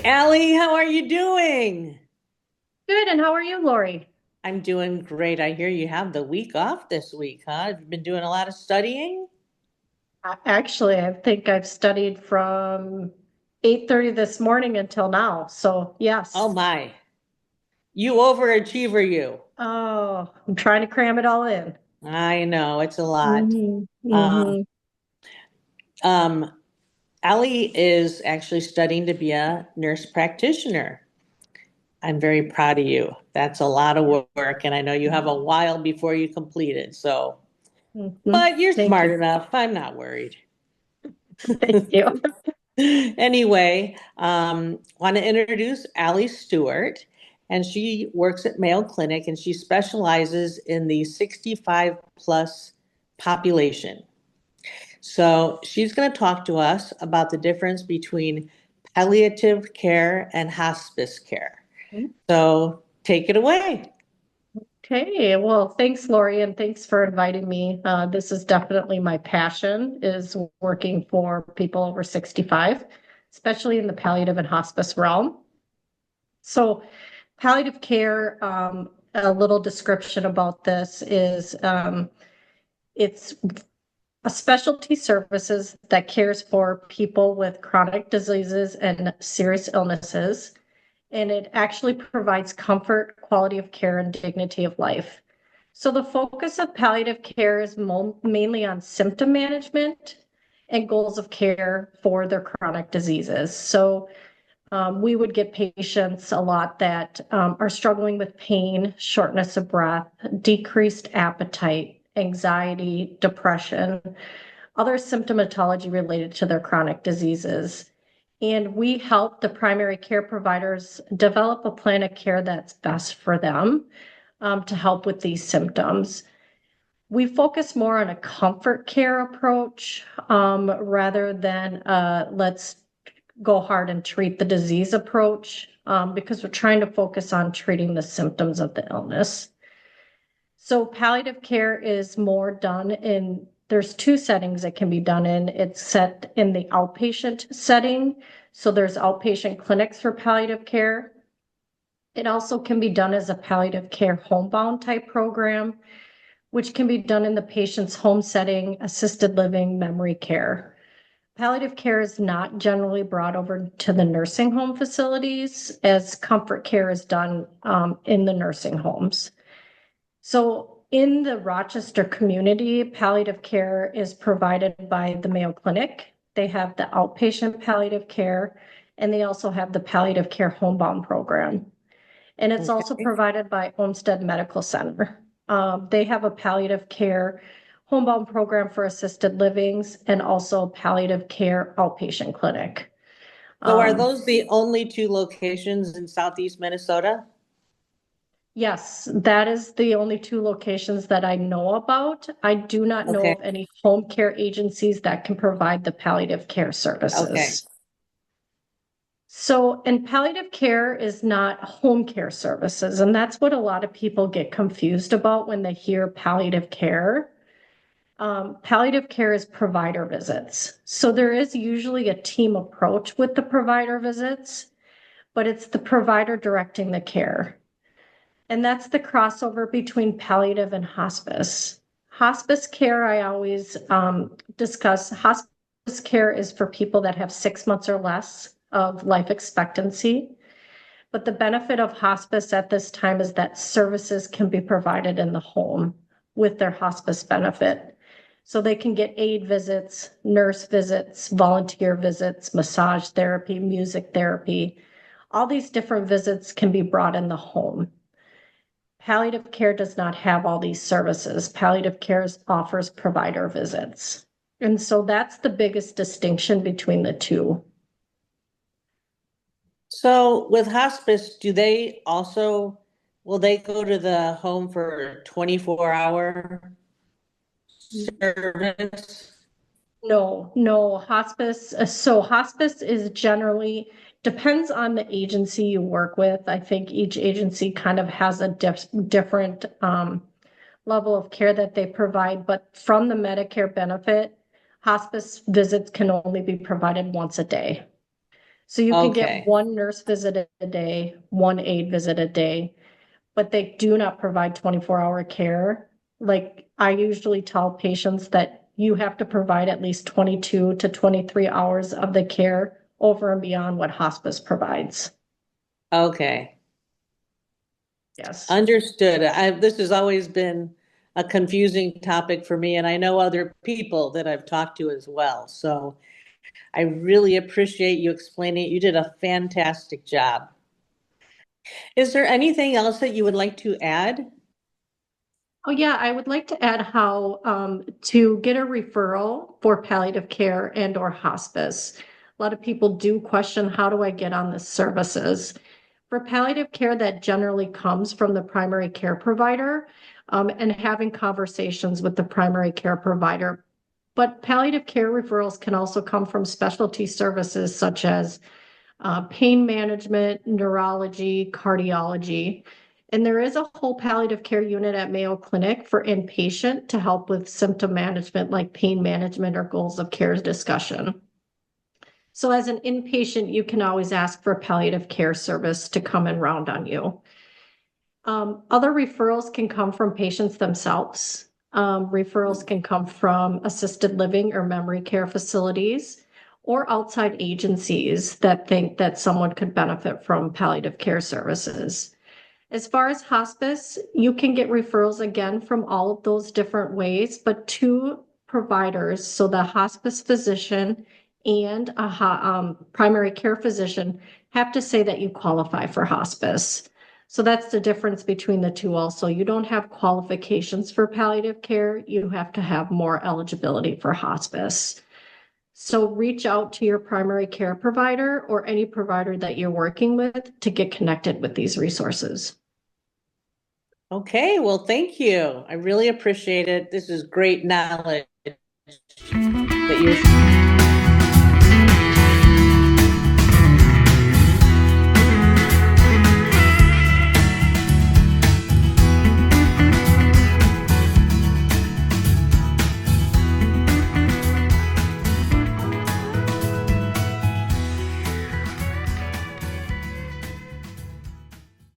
Allie, how are you doing? Good, and how are you, Lori? I'm doing great. I hear you have the week off this week, huh? Have you been doing a lot of studying? Actually, I think I've studied from 8:30 this morning until now. So, Oh yes. my, you overachiever, you. Oh, I'm trying to cram it all in. I know it's a lot. hmm Um, hmm um, Allie is actually studying to be a nurse practitioner. I'm very proud of you. That's a lot of work, and I know you have a while before you complete it. So, hmm but you're Thank smart you. enough. I'm not worried. Thank you. Anyway, want to introduce Allie Stewart, and she works at Mayo Clinic, and she specializes in the 65 plus population. So she's going to talk to us about the difference between palliative care and hospice care. So take it away. Okay, well, thanks, Lori, and thanks for inviting me. This is definitely my passion, is working for people over 65, especially in the palliative and hospice realm. So palliative care, a little description about this is it's a specialty services that cares for people with chronic diseases and serious illnesses. And it actually provides comfort, quality of care, and dignity of life. So the focus of palliative care is mainly on symptom management and goals of care for their chronic diseases. So we would get patients a lot that are struggling with pain, shortness of breath, decreased appetite, anxiety, depression, other symptomatology related to their chronic diseases. And we help the primary care providers develop a plan of care that's best for them to help with these symptoms. We focus more on a comfort care approach rather than let's go hard and treat the disease approach because we're trying to focus on treating the symptoms of the illness. So palliative care is more done in, there's two settings it can be done in. It's set in the outpatient setting. So there's outpatient clinics for palliative care. It also can be done as a palliative care homebound type program, which can be done in the patient's home setting, assisted living, memory care. Palliative care is not generally brought over to the nursing home facilities as comfort care is done in the nursing homes. So in the Rochester community, palliative care is provided by the Mayo Clinic. They have the outpatient palliative care, and they also have the palliative care homebound program. And it's also Okay. provided by Olmsted Medical Center. They have a palliative care homebound program for assisted livings and also palliative care outpatient clinic. So are Um, those the only two locations in Southeast Minnesota? yes, that is the only two locations that I know about. I do not know Okay. of any home care agencies that can provide the palliative care Okay. services. So, and palliative care is not home care services. And that's what a lot of people get confused about when they hear palliative care. Palliative care is provider visits. So there is usually a team approach with the provider visits, but it's the provider directing the care. And that's the crossover between palliative and hospice. Hospice care, I always discuss, hospice care is for people that have 6 months or less of life expectancy. But the benefit of hospice at this time is that services can be provided in the home with their hospice benefit. So they can get aid visits, nurse visits, volunteer visits, massage therapy, music therapy. All these different visits can be brought in the home. Palliative care does not have all these services. Palliative care offers provider visits. And so that's the biggest distinction between the two. So with hospice, do they also, will they go to the home for 24-hour service? No, no, hospice. So hospice is generally depends on the agency you work with. I think each agency kind of has a different level of care that they provide, but from the Medicare benefit, hospice visits can only be provided once a day. So you can get Okay. one nurse visit a day, one aide visit a day, but they do not provide 24-hour care. Like I usually tell patients that you have to provide at least 22 to 23 hours of the care over and beyond what hospice provides. Okay. Yes. Understood. This has always been a confusing topic for me, and I know other people that I've talked to as well. So I really appreciate you explaining it. You did a fantastic job. Is there anything else that you would like to add? Oh, yeah, I would like to add how to get a referral for palliative care and or hospice. A lot of people do question, how do I get on the services? For palliative care, that generally comes from the primary care provider and having conversations with the primary care provider. But palliative care referrals can also come from specialty services such as pain management, neurology, cardiology. And there is a whole palliative care unit at Mayo Clinic for inpatient to help with symptom management like pain management or goals of care discussion. So as an inpatient, you can always ask for a palliative care service to come and round on you. Other referrals can come from patients themselves. Referrals can come from assisted living or memory care facilities or outside agencies that think that someone could benefit from palliative care services. As far as hospice, you can get referrals again from all of those different ways, but two providers, so the hospice physician and a primary care physician, have to say that you qualify for hospice. So that's the difference between the two also. You don't have qualifications for palliative care. You have to have more eligibility for hospice. So reach out to your primary care provider or any provider that you're working with to get connected with these resources. Okay, well, thank you. I really appreciate it. This is great knowledge that you're